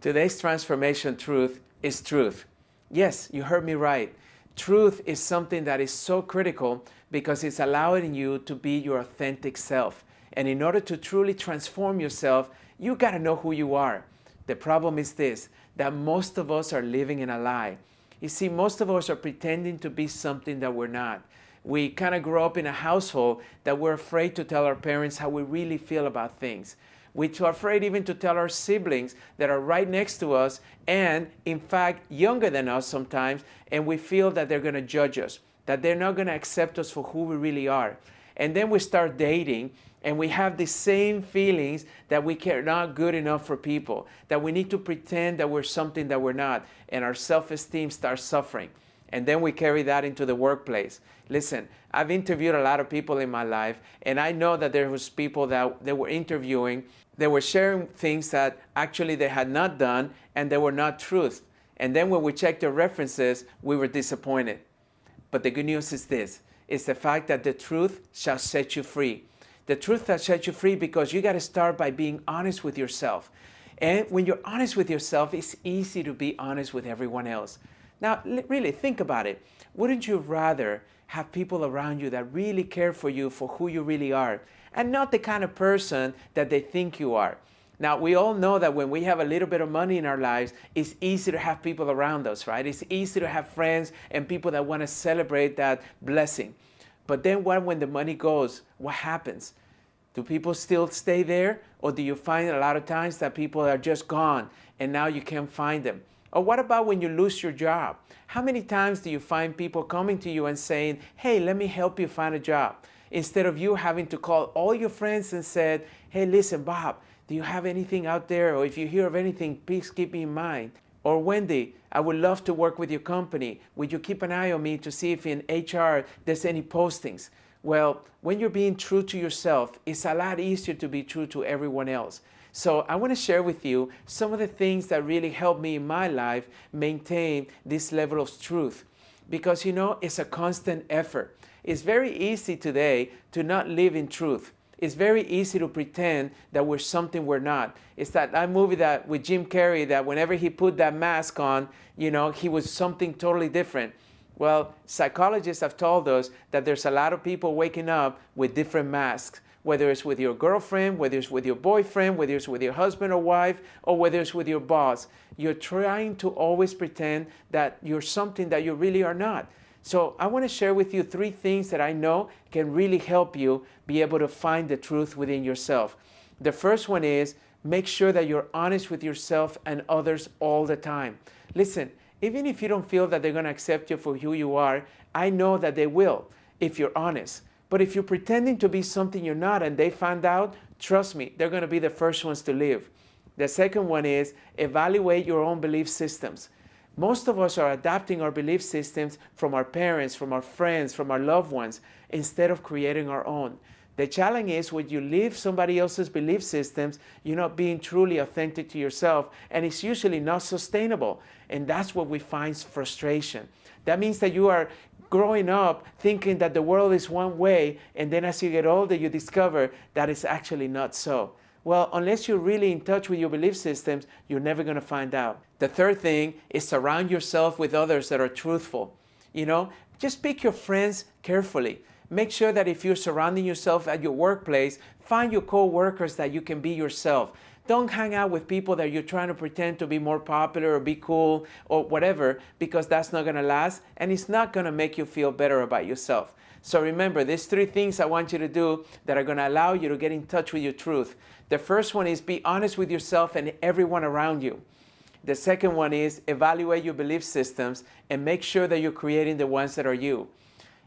Today's transformation truth is truth. Yes, you heard me right. Truth is something that is so critical because it's allowing you to be your authentic self. And in order to truly transform yourself, you got to know who you are. The problem is this, that most of us are living in a lie. You see, most of us are pretending to be something that we're not. We kind of grow up in a household that we're afraid to tell our parents how we really feel about things. We're too afraid even to tell our siblings that are right next to us and, in fact, younger than us sometimes, and we feel that they're going to judge us, that they're not going to accept us for who we really are. And then we start dating, and we have the same feelings that we are not good enough for people, that we need to pretend that we're something that we're not, and our self-esteem starts suffering. And then we carry that into the workplace. Listen, I've interviewed a lot of people in my life, and I know that there was people that they were interviewing, they were sharing things that actually they had not done, and they were not truth. And then when we checked their references, we were disappointed. But the good news is this, it's the fact that the truth shall set you free. The truth shall set you free because you got to start by being honest with yourself. And when you're honest with yourself, it's easy to be honest with everyone else. Now, really think about it. Wouldn't you rather have people around you that really care for you for who you really are and not the kind of person that they think you are? Now, we all know that when we have a little bit of money in our lives, it's easy to have people around us, right? It's easy to have friends and people that want to celebrate that blessing. But then when the money goes, what happens? Do people still stay there? Or do you find a lot of times that people are just gone and now you can't find them? Or what about when you lose your job? How many times do you find people coming to you and saying, hey, let me help you find a job? Instead of you having to call all your friends and said, hey, listen, Bob, do you have anything out there? Or if you hear of anything, please keep me in mind. Or Wendy, I would love to work with your company. Would you keep an eye on me to see if in HR there's any postings? Well, when you're being true to yourself, it's a lot easier to be true to everyone else. So I want to share with you some of the things that really helped me in my life maintain this level of truth. Because, you know, it's a constant effort. It's very easy today to not live in truth. It's very easy to pretend that we're something we're not. It's that movie that with Jim Carrey that whenever he put that mask on, you know, he was something totally different. Well, psychologists have told us that there's a lot of people waking up with different masks. Whether it's with your girlfriend, whether it's with your boyfriend, whether it's with your husband or wife, or whether it's with your boss. You're trying to always pretend that you're something that you really are not. So I want to share with you 3 things that I know can really help you be able to find the truth within yourself. The first one is make sure that you're honest with yourself and others all the time. Listen, even if you don't feel that they're going to accept you for who you are, I know that they will if you're honest. But if you're pretending to be something you're not and they find out, trust me, they're going to be the first ones to leave. The second one is evaluate your own belief systems. Most of us are adapting our belief systems from our parents, from our friends, from our loved ones, instead of creating our own. The challenge is when you leave somebody else's belief systems, you're not being truly authentic to yourself, and it's usually not sustainable. And that's what we find frustration. That means that you are growing up thinking that the world is one way, and then as you get older, you discover that it's actually not so. Well, unless you're really in touch with your belief systems, you're never going to find out. The third thing is surround yourself with others that are truthful. You know, just pick your friends carefully. Make sure that if you're surrounding yourself at your workplace, find your co-workers that you can be yourself. Don't hang out with people that you're trying to pretend to be more popular or be cool or whatever, because that's not going to last and it's not going to make you feel better about yourself. So remember, there's 3 things I want you to do that are going to allow you to get in touch with your truth. The first one is be honest with yourself and everyone around you. The second one is evaluate your belief systems and make sure that you're creating the ones that are you.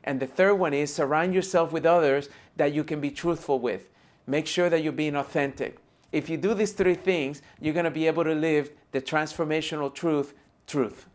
And the third one is surround yourself with others that you can be truthful with. Make sure that you're being authentic. If you do these 3 things, you're going to be able to live the transformational truth.